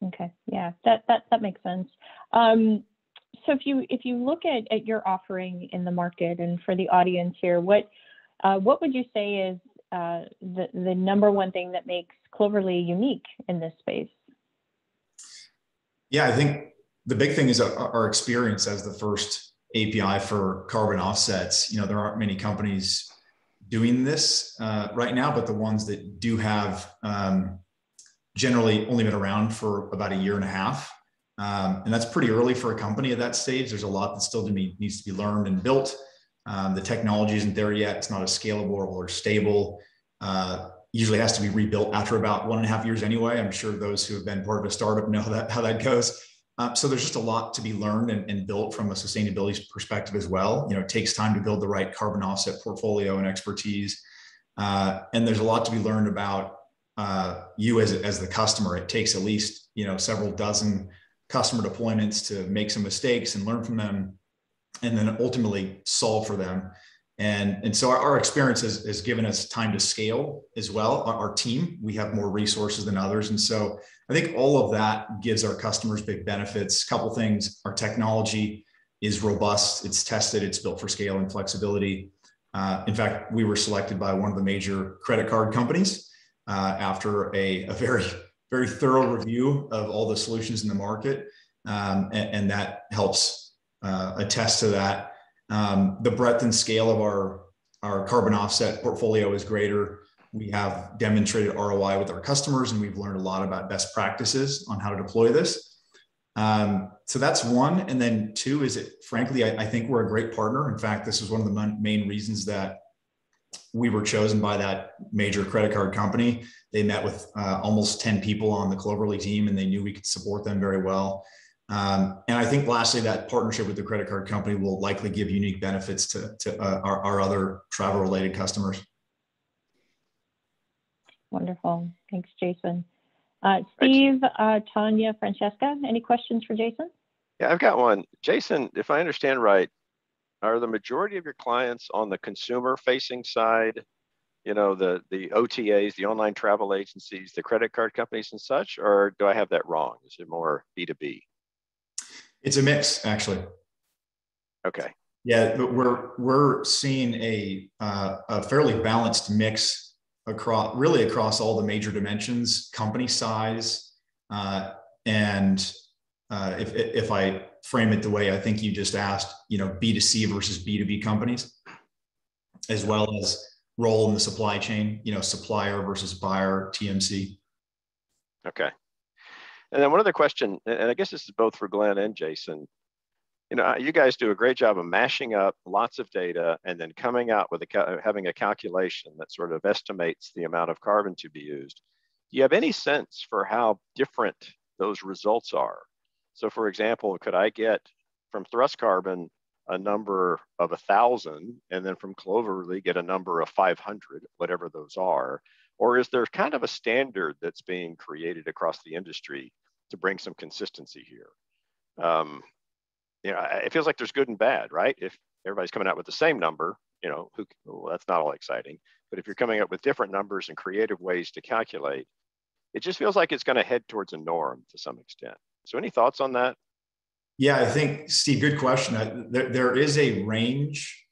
Okay, yeah, that makes sense. So if you look at your offering in the market, and for the audience here, what would you say is the number one thing that makes Cloverly unique in this space? Yeah, I think the big thing is our experience as the first API for carbon offsets. You know, there aren't many companies doing this right now, but the ones that do have generally only been around for about a year and a half. And that's pretty early for a company at that stage. There's a lot that still needs to be learned and built. The technology isn't there yet. It's not as scalable or stable. Usually has to be rebuilt after about 1.5 years anyway. I'm sure those who have been part of a startup know how that goes. So there's just a lot to be learned and built from a sustainability perspective as well. You know, it takes time to build the right carbon offset portfolio and expertise. And there's a lot to be learned about you as the customer. It takes at least, several dozen customer deployments to make some mistakes and learn from them, and then ultimately solve for them. And so our experience has given us time to scale as well. Our team, we have more resources than others. And so I think all of that gives our customers big benefits. A couple things: our technology is robust, it's tested, it's built for scale and flexibility. In fact, we were selected by one of the major credit card companies after a very, very thorough review of all the solutions in the market. And that helps attest to that. The breadth and scale of our carbon offset portfolio is greater. We have demonstrated ROI with our customers, and we've learned a lot about best practices on how to deploy this. So that's one. And then two is frankly, I think we're a great partner. In fact, this is one of the main reasons that we were chosen by that major credit card company. They met with almost 10 people on the Cloverly team, and they knew we could support them very well. And I think lastly, that partnership with the credit card company will likely give unique benefits to our other travel related customers. Wonderful. Thanks, Jason. Steve, Tanya, Francesca, any questions for Jason? Yeah, I've got one. Jason, if I understand right, are the majority of your clients on the consumer facing side, the OTAs, the online travel agencies, the credit card companies and such, or do I have that wrong? Is it more B2B? It's a mix, actually. Okay. Yeah, but we're seeing a fairly balanced mix across all the major dimensions: company size, and if I frame it the way I think you just asked, B2C versus B2B companies, as well as role in the supply chain, supplier versus buyer, TMC. Okay. And then one other question, and I guess this is both for Glenn and Jason. You guys do a great job of mashing up lots of data and then coming out with having a calculation that sort of estimates the amount of carbon to be used. Do you have any sense for how different those results are? So for example, could I get from Thrust Carbon a number of 1,000 and then from Cloverly get a number of 500, whatever those are? Or is there kind of a standard that's being created across the industry to bring some consistency here? It feels like there's good and bad, right? If everybody's coming out with the same number, that's not all exciting. But if you're coming up with different numbers and creative ways to calculate, it just feels like it's going to head towards a norm to some extent. So any thoughts on that? Yeah, I think, Steve, good question. There is a range,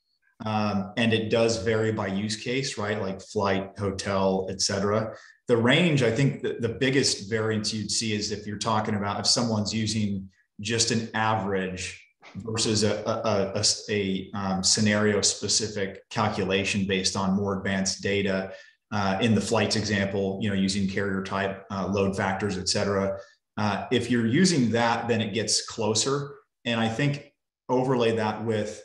and it does vary by use case, right? Like flight, hotel, et cetera. The range, I think the biggest variance you'd see is if you're talking about if someone's using just an average versus a scenario specific calculation based on more advanced data. In the flights example, using carrier type, load factors, et cetera. If you're using that, then it gets closer. And I think overlay that with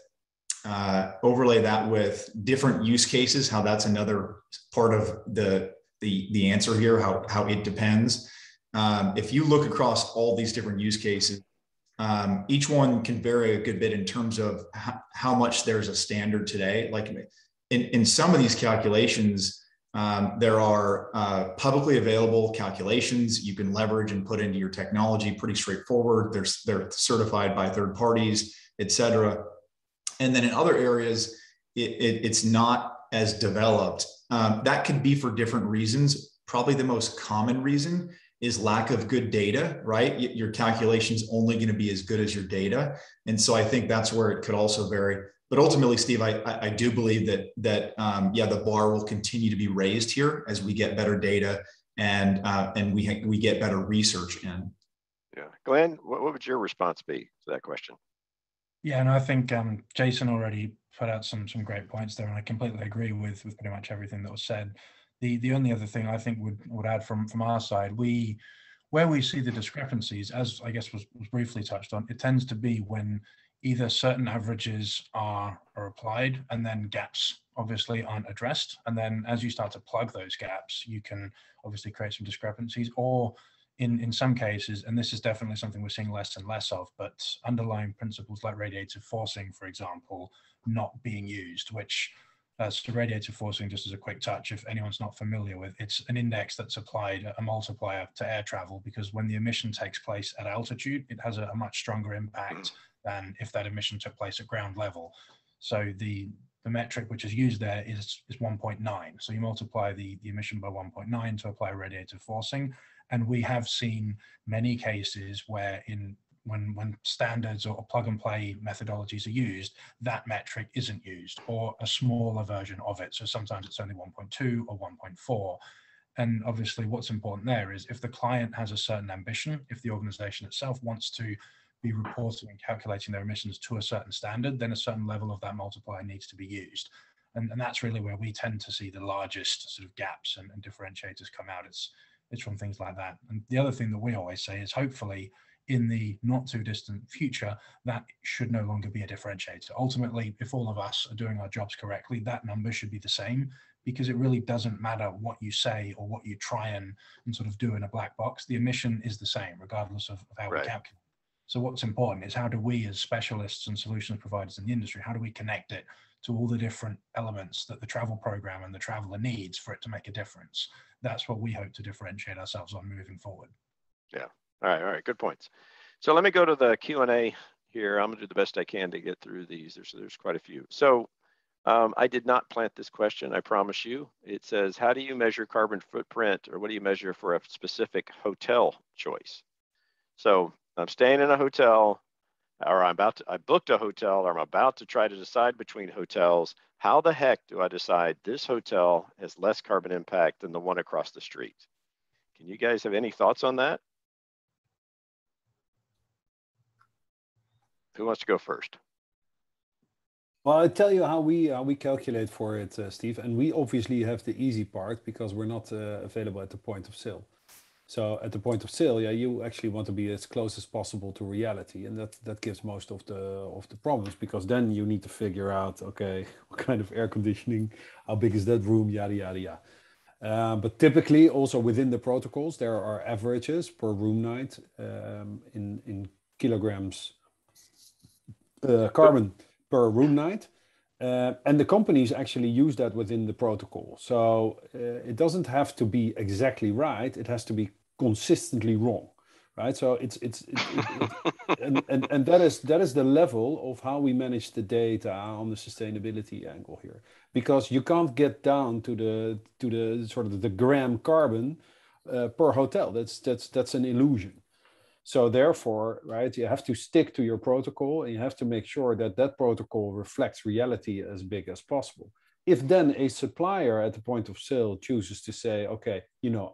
different use cases, how that's another part of the answer here, how it depends. If you look across all these different use cases, each one can vary a good bit in terms of how much there's a standard today. Like in some of these calculations, there are publicly available calculations you can leverage and put into your technology, pretty straightforward. They're certified by third parties, et cetera. And then in other areas, it's not as developed. That could be for different reasons. Probably the most common reason is lack of good data, right? Your calculation's only going to be as good as your data. And so I think that's where it could also vary. But ultimately, Steve, I do believe that yeah, the bar will continue to be raised here as we get better data and we get better research in. Yeah, Glenn, what would your response be to that question? Yeah, and I think Jason already put out some great points there, and I completely agree with pretty much everything that was said. The only other thing I think would add from our side, where we see the discrepancies, as I guess was briefly touched on, it tends to be when either certain averages are applied and then gaps obviously aren't addressed. And then as you start to plug those gaps, you can obviously create some discrepancies, or in some cases, and this is definitely something we're seeing less and less of, but underlying principles like radiative forcing, for example, not being used, which so radiative forcing, just as a quick touch, if anyone's not familiar with, it's an index that's applied, a multiplier to air travel, because when the emission takes place at altitude, it has a much stronger impact than if that emission took place at ground level. So the metric which is used there is 1.9. So you multiply the emission by 1.9 to apply radiative forcing. And we have seen many cases where when standards or plug and play methodologies are used, that metric isn't used, or a smaller version of it. So sometimes it's only 1.2 or 1.4. And obviously what's important there is if the client has a certain ambition, if the organization itself wants to be reporting and calculating their emissions to a certain standard, then a certain level of that multiplier needs to be used. And that's really where we tend to see the largest sort of gaps and differentiators come out. It's from things like that. And the other thing that we always say is hopefully in the not too distant future, that should no longer be a differentiator. Ultimately, if all of us are doing our jobs correctly, that number should be the same, because it really doesn't matter what you say or what you try and sort of do in a black box. The emission is the same, regardless of how we calculate. So what's important is how do we as specialists and solutions providers in the industry, how do we connect it to all the different elements that the travel program and the traveler needs for it to make a difference? That's what we hope to differentiate ourselves on moving forward. Yeah. All right. Good points. So let me go to the Q&A here. I'm gonna do the best I can to get through these. There's quite a few. So I did not plant this question, I promise you. It says, how do you measure carbon footprint, or what do you measure for a specific hotel choice? So I'm staying in a hotel, or I booked a hotel, or I'm about to try to decide between hotels. How the heck do I decide this hotel has less carbon impact than the one across the street? Can you guys have any thoughts on that? Who wants to go first? Well, I'll tell you how we calculate for it, Steve. And we obviously have the easy part because we're not available at the point of sale. So at the point of sale, yeah, you actually want to be as close as possible to reality, and that gives most of the problems, because then you need to figure out, okay, what kind of air conditioning, how big is that room, yada yada yada. But typically, also within the protocols, there are averages per room night in kilograms carbon per room night. And the companies actually use that within the protocol. So it doesn't have to be exactly right. It has to be consistently wrong, right? So and that is the level of how we manage the data on the sustainability angle here, because you can't get down to the sort of the gram carbon per hotel. That's an illusion. So therefore, right, you have to stick to your protocol, and you have to make sure that that protocol reflects reality as big as possible. If then a supplier at the point of sale chooses to say, okay,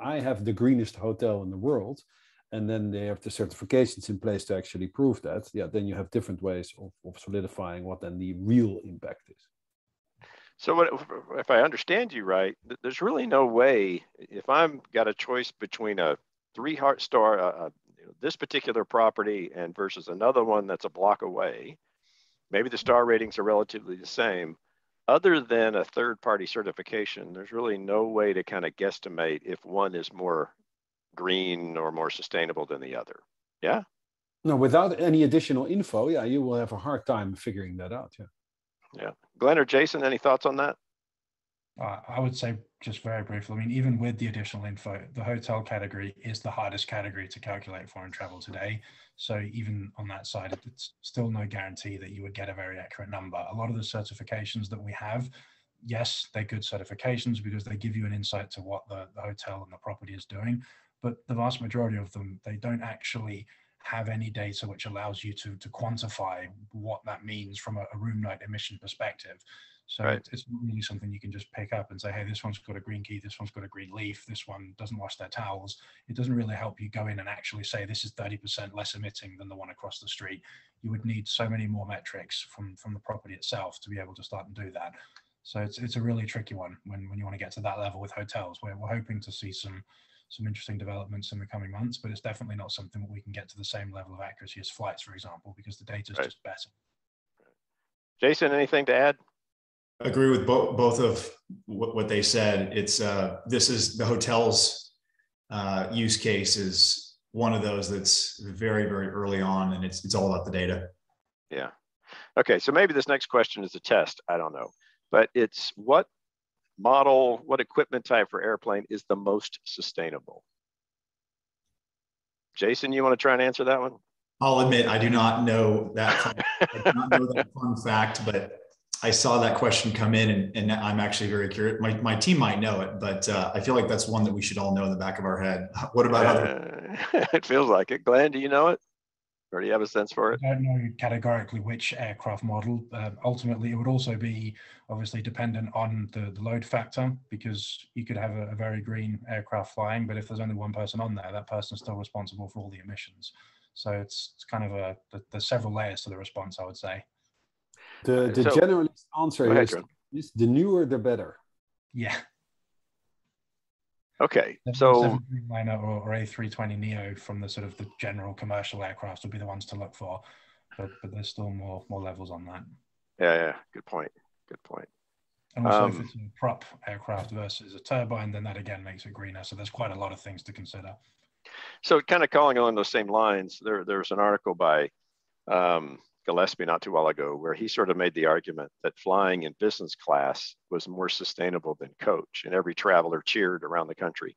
I have the greenest hotel in the world, and then they have the certifications in place to actually prove that, yeah, then you have different ways of solidifying what then the real impact is. So if I understand you right, there's really no way, if I'm got a choice between a 3-star, this particular property and versus another one that's a block away, maybe the star ratings are relatively the same, other than a third-party certification, there's really no way to kind of guesstimate if one is more green or more sustainable than the other. Yeah? No, without any additional info, yeah, you will have a hard time figuring that out. Yeah. Yeah. Glenn or Jason, any thoughts on that? I would say just very briefly, I mean, even with the additional info, the hotel category is the hardest category to calculate for in travel today. So even on that side, it's still no guarantee that you would get a very accurate number. A lot of the certifications that we have, yes, they're good certifications because they give you an insight to what the hotel and the property is doing. but the vast majority of them, they don't actually have any data which allows you to quantify what that means from a room night emission perspective. So right. it's not really something you can just pick up and say, hey, this one's got a green key, this one's got a green leaf, this one doesn't wash their towels. It doesn't really help you go in and actually say this is 30% less emitting than the one across the street. You would need so many more metrics from the property itself to be able to start and do that. So it's a really tricky one when you want to get to that level with hotels, where we're hoping to see some interesting developments in the coming months, but it's definitely not something that we can get to the same level of accuracy as flights, for example, because the data is Right. just better. Jason, anything to add? I agree with both of what they said. It's this is the hotel's use case is one of those that's very, very early on, and it's all about the data. Yeah. Okay, so maybe this next question is a test. I don't know, but it's what model, what equipment type for airplane is the most sustainable? Jason, you want to try and answer that one? I'll admit I do not know that. I do not know that fun fact, but I saw that question come in, and I'm actually very curious. My team might know it, but I feel like that's one that we should all know in the back of our head. What about other? It feels like it. Glenn, do you know it? Or do you have a sense for it? I don't know categorically which aircraft model. Ultimately, it would also be obviously dependent on the load factor, because you could have a very green aircraft flying, but if there's only one person on there, that person's still responsible for all the emissions. So it's kind of there's several layers to the response, I would say. The generalist answer ahead, is the newer the better. Yeah. Okay, so Dreamliner or A320neo from the sort of the general commercial aircraft would be the ones to look for, but there's still more levels on that. Yeah, good point. And also, if it's a prop aircraft versus a turbine, then that again makes it greener. So there's quite a lot of things to consider. So kind of calling along those same lines, there's an article by Gillespie not too long ago where he sort of made the argument that flying in business class was more sustainable than coach, and every traveler cheered around the country.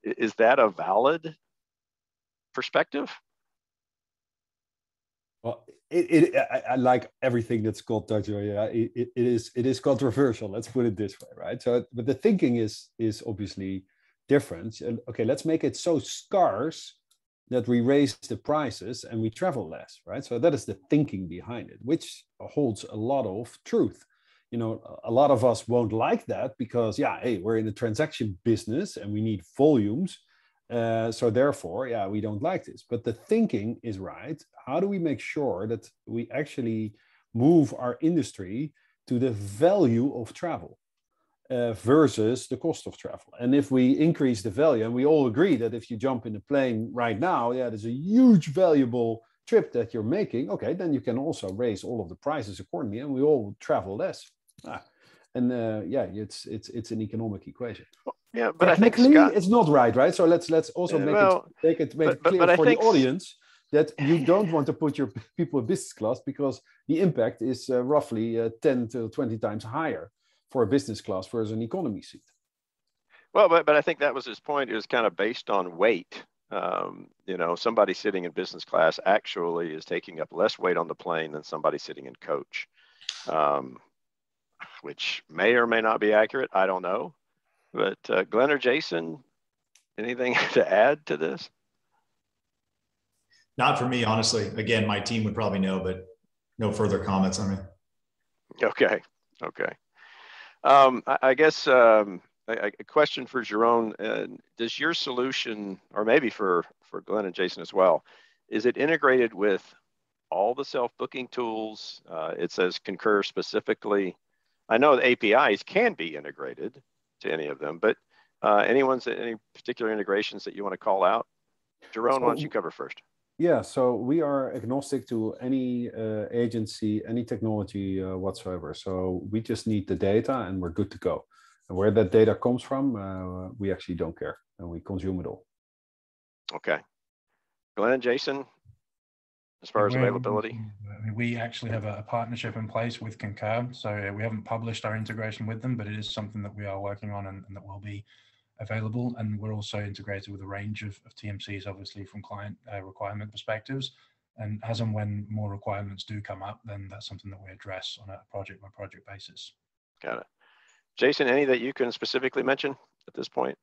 Is that a valid perspective? Well, I like everything that's called Dr. Yeah, it is controversial. Let's put it this way, right? So, but the thinking is obviously different. Okay, let's make it so scarce that we raise the prices and we travel less, right? So that is the thinking behind it, which holds a lot of truth. You know, a lot of us won't like that because, yeah, hey, we're in the transaction business and we need volumes. So therefore, yeah, we don't like this. But the thinking is right. How do we make sure that we actually move our industry to the value of travel versus the cost of travel? And if we increase the value, and we all agree that if you jump in a plane right now, yeah, there's a huge valuable trip that you're making. Okay, then you can also raise all of the prices accordingly, and we all travel less. Yeah, it's an economic equation. Yeah, but technically, I think, Scott, it's not right? So let's also make it clear for the audience that you don't want to put your people in business class because the impact is roughly 10 to 20 times higher for a business class versus an economy seat. Well, but I think that was his point. It was kind of based on weight. You know, somebody sitting in business class actually is taking up less weight on the plane than somebody sitting in coach, which may or may not be accurate. I don't know. But Glenn or Jason, anything to add to this? Not for me, honestly. Again, my team would probably know, but no further comments on me. Okay. I guess a question for Jerome. Does your solution, or maybe for Glenn and Jason as well, is it integrated with all the self-booking tools? It says Concur specifically. I know the APIs can be integrated to any of them, but any particular integrations that you want to call out? Jerome, why don't you cover first? Yeah, so we are agnostic to any agency, any technology whatsoever. So we just need the data and we're good to go. And where that data comes from, we actually don't care, and we consume it all. Okay. Glenn, Jason, as far as availability? We actually have a partnership in place with Concur. So we haven't published our integration with them, but it is something that we are working on and that will be available. And we're also integrated with a range of TMCs, obviously from client requirement perspectives. And as and when more requirements do come up, then that's something that we address on a project by project basis. Got it. Jason, any that you can specifically mention? at this point?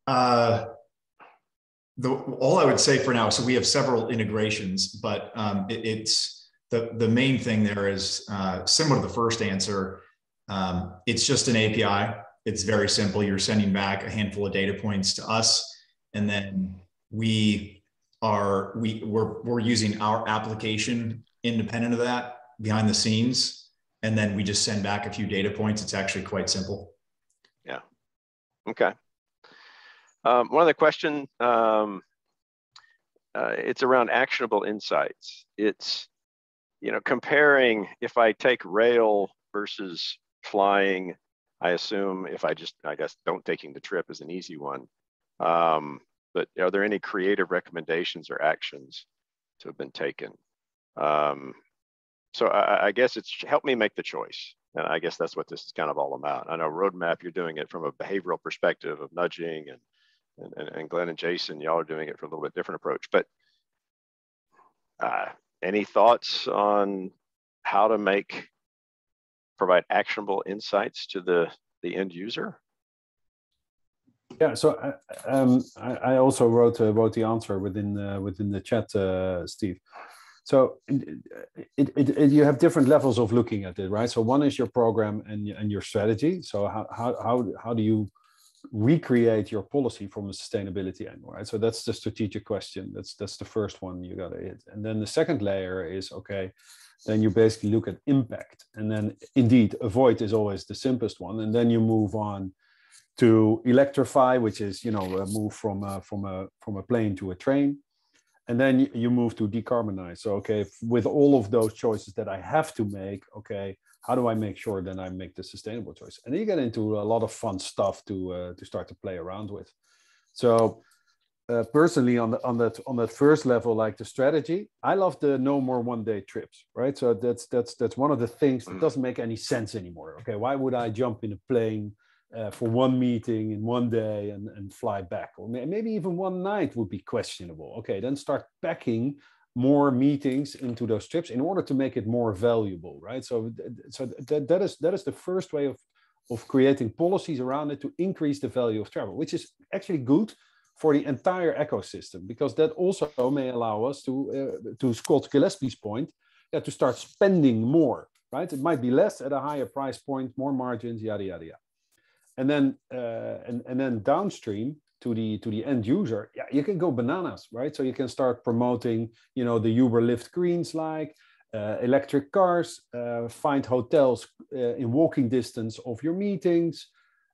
All I would say for now, so we have several integrations, but it's the main thing there is similar to the first answer. It's just an API. It's very simple. You're sending back a handful of data points to us, and then we're using our application independent of that behind the scenes, and then we just send back a few data points. It's actually quite simple. Yeah. Okay. One other question, it's around actionable insights. It's, comparing if I take rail versus flying, I assume if I guess don't taking the trip is an easy one. But are there any creative recommendations or actions to have been taken? So I guess it's help me make the choice. And I guess that's what this is kind of all about. I know Roadmap, you're doing it from a behavioral perspective of nudging, and Glenn and Jason, y'all are doing it for a little bit different approach. But any thoughts on how to provide actionable insights to the end user? Yeah, so I also wrote the answer within the chat, Steve. So you have different levels of looking at it, right? So one is your program and your strategy. So how do you recreate your policy from a sustainability angle, right? So that's the strategic question. That's the first one you got to hit. And then the second layer is, okay, then you basically look at impact. And then indeed, avoid is always the simplest one. And then you move on to electrify, which is, move from a plane to a train. And then you move to decarbonize. So, okay, with all of those choices that I have to make, okay, how do I make sure that I make the sustainable choice? And then you get into a lot of fun stuff to start to play around with. So personally, on that first level, like the strategy, I love the no more one-day trips, right? So that's one of the things that doesn't make any sense anymore. Okay, why would I jump in a plane for one meeting in one day and fly back? Or maybe even one night would be questionable. Okay, then start packing more meetings into those trips in order to make it more valuable, right? So that is the first way of creating policies around it to increase the value of travel, which is actually good for the entire ecosystem, because that also may allow us to Scott Gillespie's point, to start spending more, right? It might be less at a higher price point, more margins, yada yada yada. And then and then downstream to the end user, you can go bananas, right? So you can start promoting, the Uber Lyft greens, like electric cars, find hotels in walking distance of your meetings.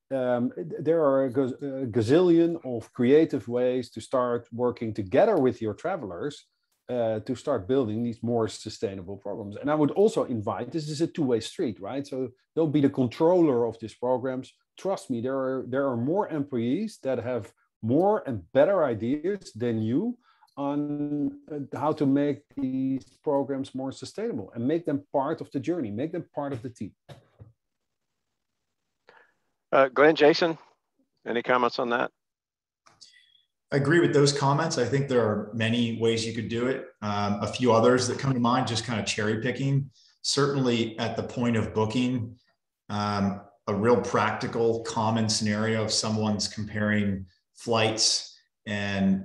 There are a gazillion of creative ways to start working together with your travelers to start building these more sustainable programs. And I would also invite, this is a two-way street, right? So don't be the controller of these programs. Trust me, there are more employees that have more and better ideas than you on how to make these programs more sustainable and make them part of the journey, make them part of the team. Glenn, Jason, any comments on that? I agree with those comments. I think there are many ways you could do it. A few others that come to mind, just kind of cherry picking. Certainly at the point of booking, a real practical common scenario, if someone's comparing flights and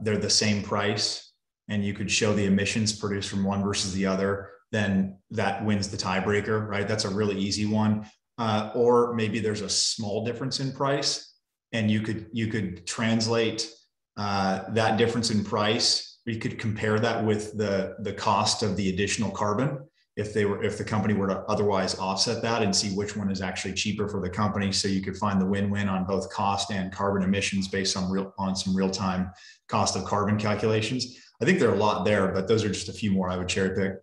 they're the same price and you could show the emissions produced from one versus the other, then that wins the tiebreaker, right? That's a really easy one. Or maybe there's a small difference in price and you could translate that difference in price. You could compare that with the cost of the additional carbon if the company were to otherwise offset that, and see which one is actually cheaper for the company. So you could find the win-win on both cost and carbon emissions based on some real-time cost of carbon calculations. I think there are a lot there, but those are just a few more I would cherry pick.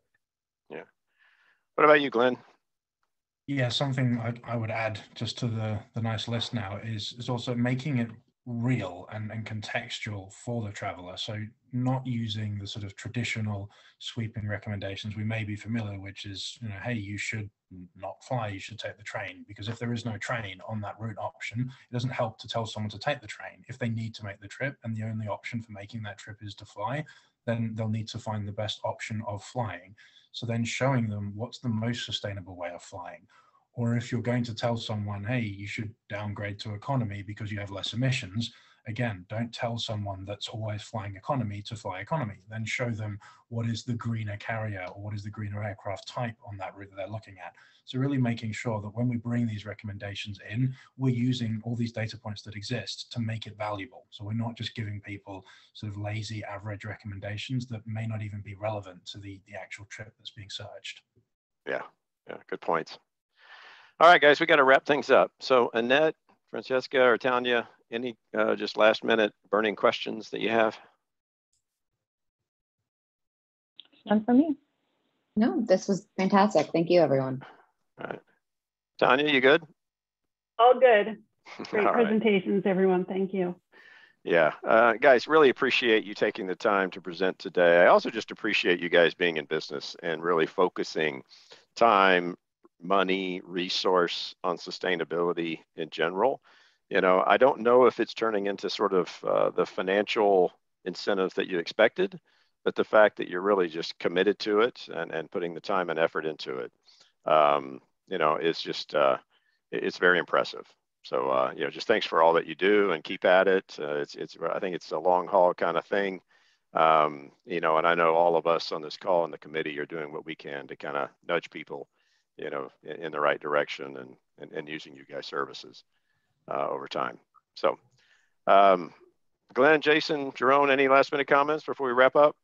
Yeah. What about you, Glenn? Yeah, something I would add just to the nice list now is also making it real and contextual for the traveler. So not using the sort of traditional sweeping recommendations we may be familiar, which is, hey, you should not fly, you should take the train. Because if there is no train on that route option, it doesn't help to tell someone to take the train. If they need to make the trip and the only option for making that trip is to fly, then they'll need to find the best option of flying. So then showing them what's the most sustainable way of flying, Or if you're going to tell someone, hey, you should downgrade to economy because you have less emissions, again, don't tell someone that's always flying economy to fly economy. Then show them what is the greener carrier or what is the greener aircraft type on that route that they're looking at. So really making sure that when we bring these recommendations in, we're using all these data points that exist to make it valuable. So we're not just giving people sort of lazy average recommendations that may not even be relevant to the actual trip that's being searched. Yeah, good points. All right, guys, we got to wrap things up. So Annette, Francesca, or Tanya, any just last minute burning questions that you have? None for me. No, this was fantastic. Thank you, everyone. All right. Tanya, you good? All good. Great All right. presentations, everyone. Thank you. Yeah, guys, really appreciate you taking the time to present today. I also just appreciate you guys being in business and really focusing time, money, resource on sustainability in general. You know, I don't know if it's turning into sort of the financial incentive that you expected, but the fact that you're really just committed to it and putting the time and effort into it, you know, it's just, it's very impressive. So, you know, just thanks for all that you do and keep at it. I think it's a long haul kind of thing. You know, and I know all of us on this call and the committee are doing what we can to kind of nudge people, you know, in the right direction and using you guys' services over time. So, Glenn, Jason, Jerome, any last minute comments before we wrap up?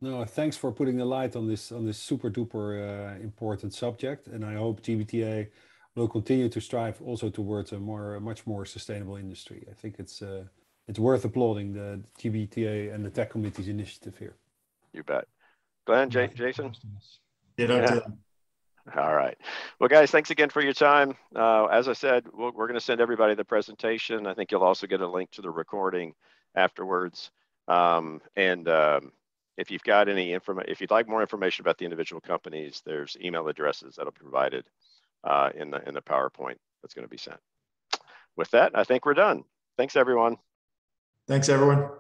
No, thanks for putting the light on this super duper important subject, and I hope GBTA will continue to strive also towards a much more sustainable industry. I think it's worth applauding the GBTA and the Tech Committee's initiative here. You bet. Glenn, Jason? Yeah. All right. Well, guys, thanks again for your time. As I said, we're going to send everybody the presentation. I think you'll also get a link to the recording afterwards. If you've got any information, if you'd like more information about the individual companies, there's email addresses that'll be provided in the PowerPoint that's going to be sent. With that, I think we're done. Thanks, everyone. Thanks, everyone.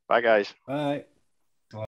Bye, guys. Bye.